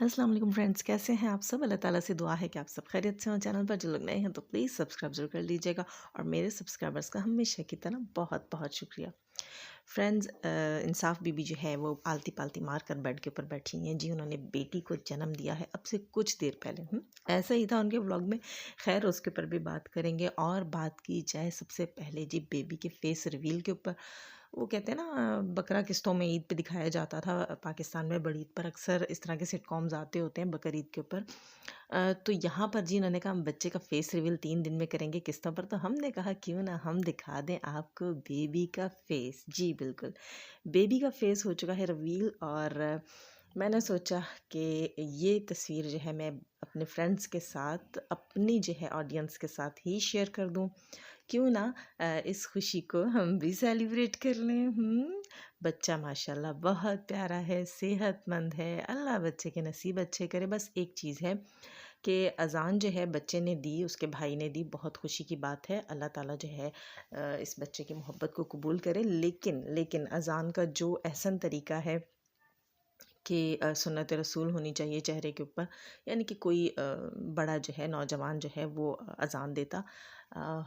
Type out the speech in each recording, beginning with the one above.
अस्सलाम वालेकुम फ्रेंड्स, कैसे हैं आप सब। अल्लाह ताला से दुआ है कि आप सब खैरियत से हो। चैनल पर जो लोग नए हैं तो प्लीज़ सब्सक्राइब जरूर कर लीजिएगा और मेरे सब्सक्राइबर्स का हमेशा की तरह बहुत बहुत शुक्रिया। फ्रेंड्स, इंसाफ बीबी जो है वो आलती पालती मार कर बेड के ऊपर बैठी हैं जी। उन्होंने बेटी को जन्म दिया है अब से कुछ देर पहले। ऐसा ही था उनके व्लॉग में। खैर, उसके ऊपर भी बात करेंगे और बात की जाए सबसे पहले जी बेबी के फेस रिवील के ऊपर। वो कहते हैं ना, बकरा किस्तों में ईद पे दिखाया जाता था पाकिस्तान में। बड़ी ईद पर अक्सर इस तरह के सिटकॉम्स आते होते हैं बकर ईद के ऊपर। तो यहाँ पर जी इन्होंने कहा हम बच्चे का फेस रिवील 3 दिन में करेंगे किस्तों पर। तो हमने कहा क्यों ना हम दिखा दें आपको बेबी का फेस। जी बिल्कुल, बेबी का फेस हो चुका है रिवील। और मैंने सोचा कि ये तस्वीर जो है मैं अपने फ्रेंड्स के साथ, अपनी जो है ऑडियंस के साथ ही शेयर कर दूं। क्यों ना इस खुशी को हम भी सेलिब्रेट कर लें। बच्चा माशाल्लाह बहुत प्यारा है, सेहतमंद है। अल्लाह बच्चे के नसीब अच्छे करे। बस एक चीज़ है कि अज़ान जो है बच्चे ने दी, उसके भाई ने दी, बहुत खुशी की बात है। अल्लाह ताला जो है इस बच्चे की मोहब्बत को कबूल करे। लेकिन लेकिन अज़ान का जो एहसन तरीका है कि सुन्नत रसूल होनी चाहिए चेहरे के ऊपर, यानी कि कोई बड़ा जो है नौजवान जो है वो अज़ान देता। अ,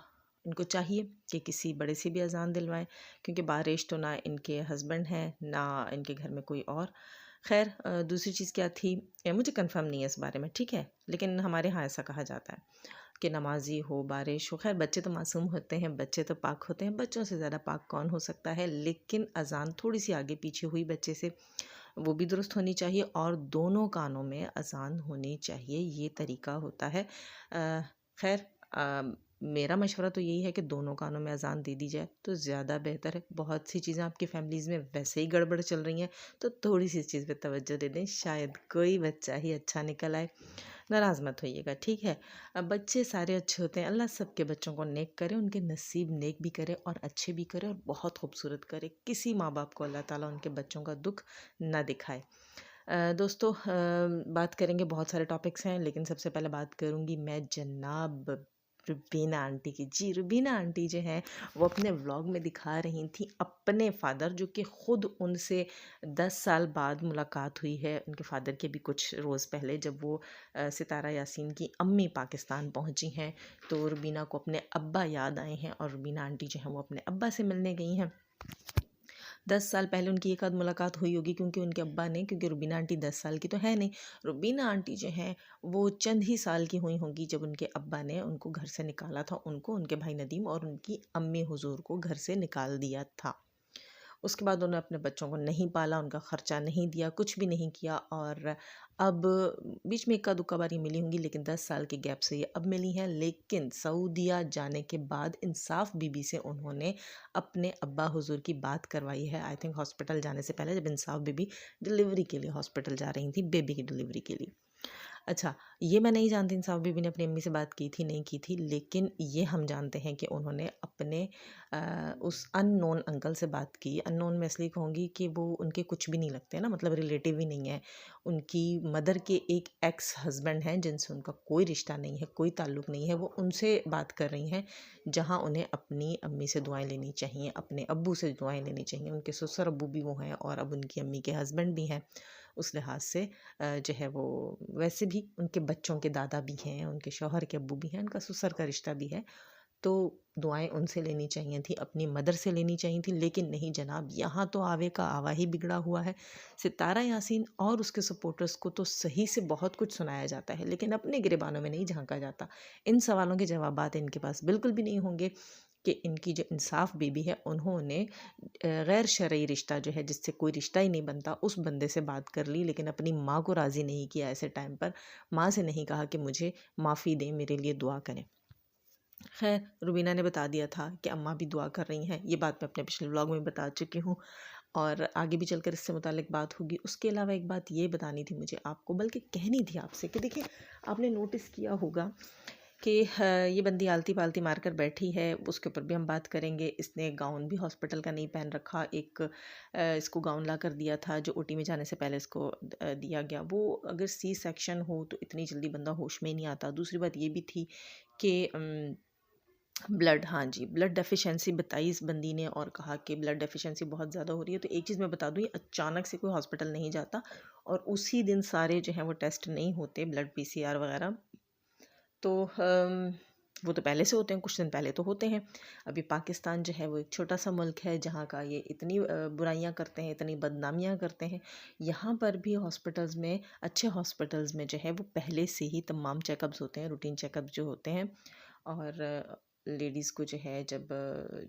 इनको चाहिए कि किसी बड़े से भी अज़ान दिलवाएं, क्योंकि बारिश तो ना इनके हस्बैंड हैं ना इनके घर में कोई और। खैर, दूसरी चीज़ क्या थी, मुझे कंफर्म नहीं है इस बारे में, ठीक है, लेकिन हमारे यहाँ ऐसा कहा जाता है कि नमाजी हो, बारिश हो। खैर, बच्चे तो मासूम होते हैं, बच्चे तो पाक होते हैं, बच्चों से ज़्यादा पाक कौन हो सकता है। लेकिन अज़ान थोड़ी सी आगे पीछे हुई बच्चे से, वो भी दुरुस्त होनी चाहिए और दोनों कानों में अज़ान होनी चाहिए, ये तरीका होता है। खैर, मेरा मशवरा तो यही है कि दोनों कानों में अज़ान दे दी जाए तो ज़्यादा बेहतर है। बहुत सी चीज़ें आपकी फैमिलीज़ में वैसे ही गड़बड़ चल रही हैं, तो थोड़ी सी चीज़ पे तवज्जो दे दें, शायद कोई बच्चा ही अच्छा निकल आए। नाराज़ मत होइएगा, ठीक है। अब बच्चे सारे अच्छे होते हैं, अल्लाह सबके बच्चों को नेक करे, उनके नसीब नेक भी करे और अच्छे भी करे और बहुत खूबसूरत करे। किसी माँ बाप को अल्लाह ताला उनके बच्चों का दुख ना दिखाए। दोस्तों, बात करेंगे, बहुत सारे टॉपिक्स हैं, लेकिन सबसे पहले बात करूँगी मैं जनाब रुबीना आंटी की। जी, रुबीना आंटी जो हैं वो अपने व्लॉग में दिखा रही थी अपने फ़ादर, जो कि ख़ुद उनसे 10 साल बाद मुलाकात हुई है। उनके फ़ादर के भी कुछ रोज़ पहले, जब वो सितारा यासीन की अम्मी पाकिस्तान पहुंची हैं, तो रुबीना को अपने अब्बा याद आए हैं और रुबीना आंटी जो हैं वो अपने अब्बा से मिलने गई हैं। 10 साल पहले उनकी एक आध मुलाकात हुई होगी, क्योंकि उनके अब्बा ने, क्योंकि रुबीना आंटी 10 साल की तो है नहीं, रुबीना आंटी जो हैं वो चंद ही साल की हुई होंगी जब उनके अब्बा ने उनको घर से निकाला था, उनको, उनके भाई नदीम और उनकी अम्मी हुजूर को घर से निकाल दिया था। उसके बाद उन्होंने अपने बच्चों को नहीं पाला, उनका ख़र्चा नहीं दिया, कुछ भी नहीं किया। और अब बीच में इक्का दुक्का बारी मिली होंगी, लेकिन 10 साल के गैप से ये अब मिली हैं। लेकिन सऊदीया जाने के बाद इंसाफ बीबी से उन्होंने अपने अब्बा हुजूर की बात करवाई है। आई थिंक हॉस्पिटल जाने से पहले, जब इंसाफ बीबी डिलीवरी के लिए हॉस्पिटल जा रही थी, बेबी की डिलीवरी के लिए। अच्छा, ये मैं नहीं जानती इंसाफ बीबी ने अपनी अम्मी से बात की थी, नहीं की थी, लेकिन ये हम जानते हैं कि उन्होंने अपने उस अननोन अंकल से बात की। अननोन मैं इसलिए कहूँगी कि वो उनके कुछ भी नहीं लगते ना, मतलब रिलेटिव ही नहीं है। उनकी मदर के एक एक्स हस्बैंड हैं, जिनसे उनका कोई रिश्ता नहीं है, कोई ताल्लुक़ नहीं है। वो उनसे बात कर रही हैं जहाँ उन्हें अपनी अम्मी से दुआएँ लेनी चाहिए, अपने अब्बू से दुआएँ लेनी चाहिए। उनके ससुर अब्बू भी वो हैं और अब उनकी अम्मी के हस्बैंड भी हैं। उस लिहाज से जो है वो, वैसे भी उनके बच्चों के दादा भी हैं, उनके शौहर के अब्बू भी हैं, उनका ससुर का रिश्ता भी है। तो दुआएं उनसे लेनी चाहिए थी, अपनी मदर से लेनी चाहिए थी। लेकिन नहीं जनाब, यहाँ तो आवे का आवा ही बिगड़ा हुआ है। सितारा यासीन और उसके सपोर्टर्स को तो सही से बहुत कुछ सुनाया जाता है, लेकिन अपने गिरेबानों में नहीं झांका जाता। इन सवालों के जवाबात इनके पास बिल्कुल भी नहीं होंगे कि इनकी जो इंसाफ बीबी है, उन्होंने गैर शरई रिश्ता जो है, जिससे कोई रिश्ता ही नहीं बनता, उस बंदे से बात कर ली, लेकिन अपनी माँ को राज़ी नहीं किया। ऐसे टाइम पर माँ से नहीं कहा कि मुझे माफ़ी दें, मेरे लिए दुआ करें। खैर, रुबीना ने बता दिया था कि अम्मा भी दुआ कर रही हैं। ये बात मैं अपने पिछले व्लॉग में बता चुकी हूँ और आगे भी चलकर इससे मुतालिक बात होगी। उसके अलावा एक बात ये बतानी थी मुझे आपको, बल्कि कहनी थी आपसे, कि देखिए, आपने नोटिस किया होगा कि ये बंदी आलती पालती मारकर बैठी है। उसके ऊपर भी हम बात करेंगे। इसने गाउन भी हॉस्पिटल का नहीं पहन रखा। एक इसको गाउन ला कर दिया था जो ओटी में जाने से पहले इसको दिया गया। वो अगर सी सेक्शन हो तो इतनी जल्दी बंदा होश में ही नहीं आता। दूसरी बात ये भी थी कि ब्लड, हाँ जी, ब्लड डेफिशिएंसी बताई इस बंदी ने और कहा कि ब्लड डेफिशिएंसी बहुत ज़्यादा हो रही है। तो एक चीज़ मैं बता दूँ, ये अचानक से कोई हॉस्पिटल नहीं जाता और उसी दिन सारे जो हैं वो टेस्ट नहीं होते, ब्लड पीसीआर वगैरह। तो वो तो पहले से होते हैं, कुछ दिन पहले तो होते हैं। अभी पाकिस्तान जो है वो एक छोटा सा मुल्क है जहाँ का ये इतनी बुराइयां करते हैं, इतनी बदनामियां करते हैं। यहाँ पर भी हॉस्पिटल्स में, अच्छे हॉस्पिटल्स में जो है वो पहले से ही तमाम चेकअप्स होते हैं, रूटीन चेकअप जो होते हैं। और लेडीज़ को जो है जब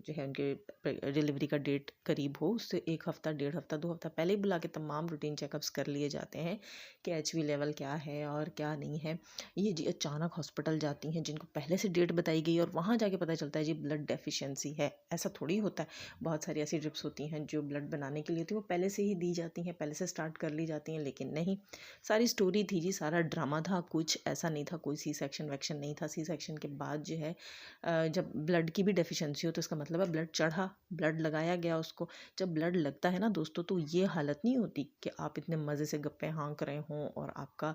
जो है उनके डिलीवरी का डेट करीब हो, उससे 1 हफ़्ता, 1.5 हफ़्ता, 2 हफ़्ता पहले ही बुला के तमाम रूटीन चेकअप्स कर लिए जाते हैं कि एचबी लेवल क्या है और क्या नहीं है। ये जी अचानक हॉस्पिटल जाती हैं जिनको पहले से डेट बताई गई और वहाँ जाके पता चलता है जी ब्लड डेफिशिएंसी है। ऐसा थोड़ी होता है। बहुत सारी ऐसी ड्रिप्स होती हैं जो ब्लड बनाने के लिए होती है, वो पहले से ही दी जाती हैं, पहले से स्टार्ट कर ली जाती हैं, लेकिन नहीं। सारी स्टोरी थी जी, सारा ड्रामा था, कुछ ऐसा नहीं था, कोई सी सेक्शन वैक्शन नहीं था। सी सेक्शन के बाद जो है जब ब्लड की भी डेफिशिएंसी हो तो इसका मतलब है ब्लड चढ़ा, ब्लड लगाया गया उसको। जब ब्लड लगता है ना दोस्तों, तो ये हालत नहीं होती कि आप इतने मज़े से गप्पे हाँक रहे हों और आपका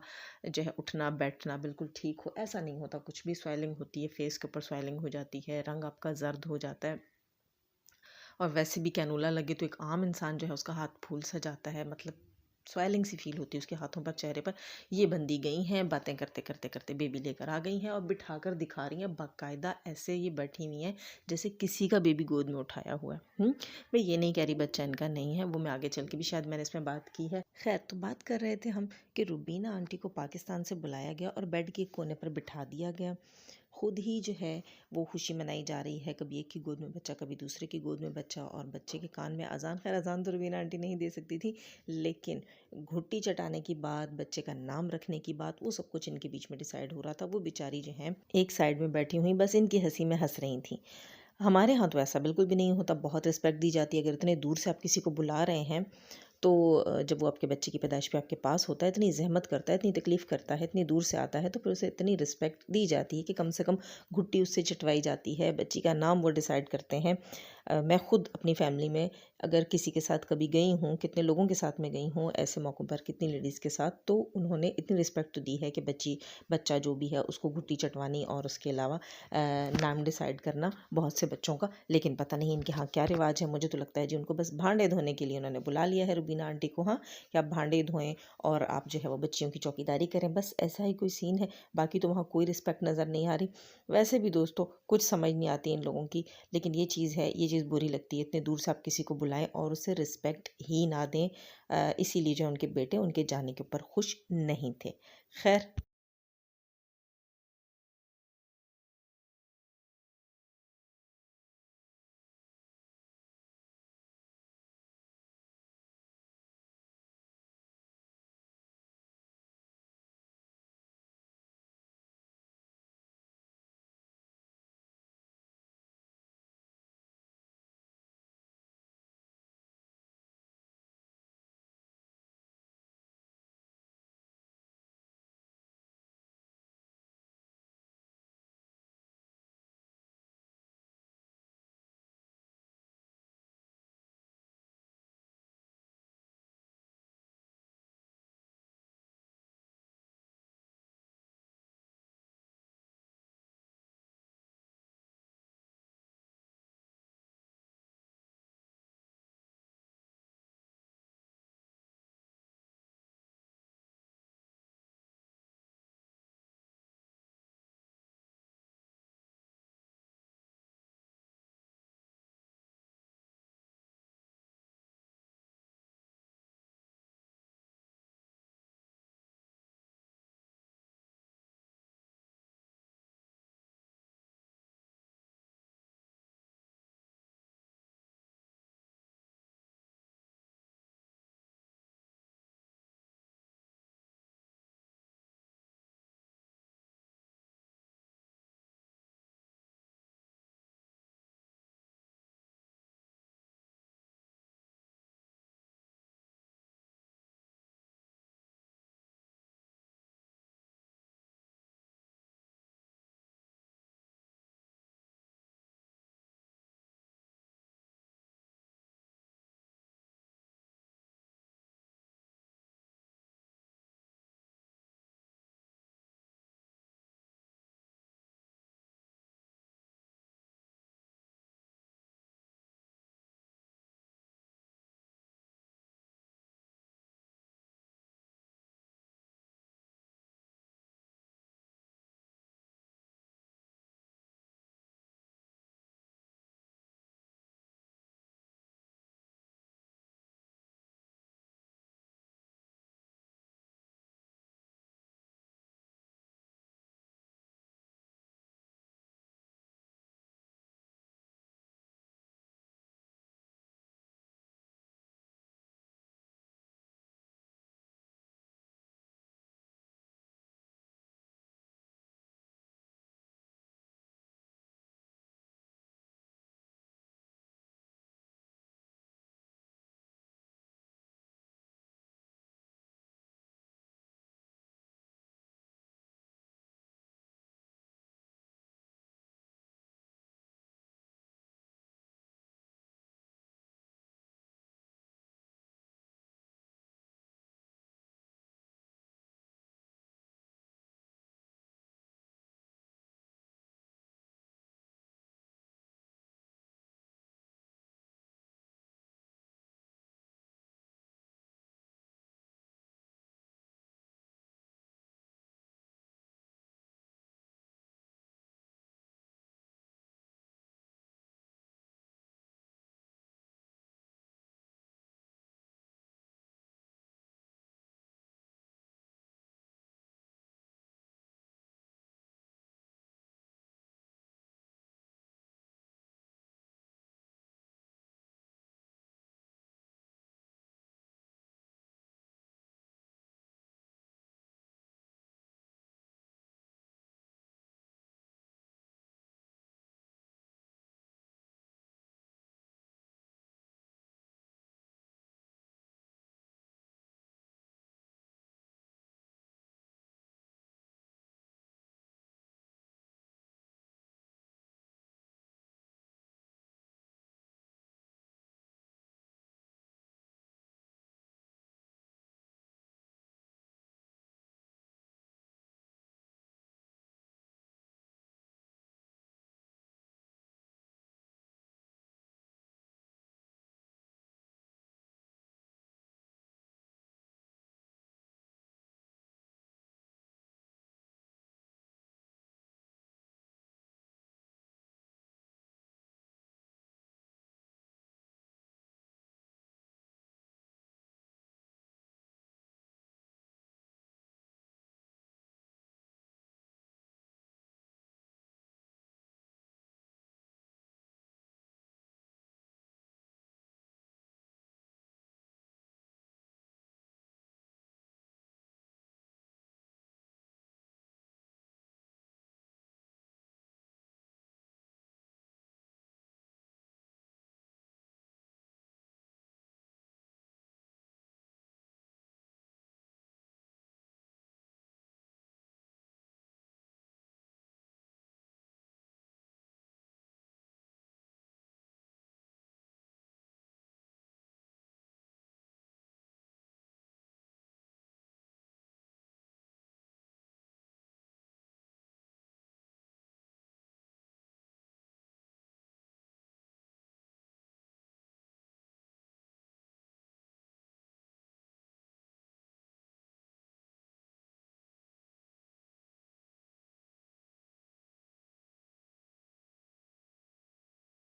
जो है उठना बैठना बिल्कुल ठीक हो, ऐसा नहीं होता कुछ भी। स्वेलिंग होती है, फेस के ऊपर स्वेलिंग हो जाती है, रंग आपका जर्द हो जाता है। और वैसे भी कैनुला लगे तो एक आम इंसान जो है उसका हाथ फूल सा जाता है, मतलब स्वेलिंग सी फील होती है उसके हाथों पर, चेहरे पर। ये बंदी गई हैं, बातें करते करते करते बेबी लेकर आ गई हैं और बिठाकर दिखा रही हैं, बाकायदा ऐसे ये बैठी हुई हैं जैसे किसी का बेबी गोद में उठाया हुआ है। मैं ये नहीं कह रही बच्चा इनका नहीं है, वो मैं आगे चल के भी शायद मैंने इसमें बात की है। खैर, तो बात कर रहे थे हम कि रुबीना आंटी को पाकिस्तान से बुलाया गया और बेड के कोने पर बिठा दिया गया। खुद ही जो है वो खुशी मनाई जा रही है, कभी एक की गोद में बच्चा, कभी दूसरे की गोद में बच्चा, और बच्चे के कान में अजान। खैर, अजान तो रुबीना आंटी नहीं दे सकती थी, लेकिन घुट्टी चटाने की बात, बच्चे का नाम रखने की बात, वो सब कुछ इनके बीच में डिसाइड हो रहा था। वो बेचारी जो है एक साइड में बैठी हुई बस इनकी हंसी में हंस रही थी। हमारे यहाँ तो ऐसा बिल्कुल भी नहीं होता, बहुत रिस्पेक्ट दी जाती है। अगर इतने दूर से आप किसी को बुला रहे हैं तो जब वो आपके बच्चे की पैदाइश पे आपके पास होता है, इतनी ज़हमत करता है, इतनी तकलीफ़ करता है, इतनी दूर से आता है, तो फिर उसे इतनी रिस्पेक्ट दी जाती है कि कम से कम घुट्टी उससे चटवाई जाती है, बच्ची का नाम वो डिसाइड करते हैं। मैं खुद अपनी फैमिली में अगर किसी के साथ कभी गई हूँ, कितने लोगों के साथ में गई हूँ ऐसे मौक़ों पर, कितनी लेडीज़ के साथ, तो उन्होंने इतनी रिस्पेक्ट तो दी है कि बच्चा जो भी है उसको घुट्टी चटवानी और उसके अलावा नाम डिसाइड करना बहुत से बच्चों का। लेकिन पता नहीं इनके यहाँ क्या रिवाज है, मुझे तो लगता है जी उनको बस भांडे धोने के लिए उन्होंने बुला लिया है, रुबीना आंटी को, हाँ, कि आप भांडे धोएं और आप जो है वो बच्चियों की चौकीदारी करें, बस ऐसा ही कोई सीन है। बाकी तो वहाँ कोई रिस्पेक्ट नज़र नहीं आ रही। वैसे भी दोस्तों कुछ समझ नहीं आती इन लोगों की, लेकिन ये चीज़ है, ये चीज़ बुरी लगती है, इतने दूर से आप किसी को बुलाएं और उसे रिस्पेक्ट ही ना दें। इसीलिए जो उनके बेटे उनके जाने के ऊपर खुश नहीं थे। खैर,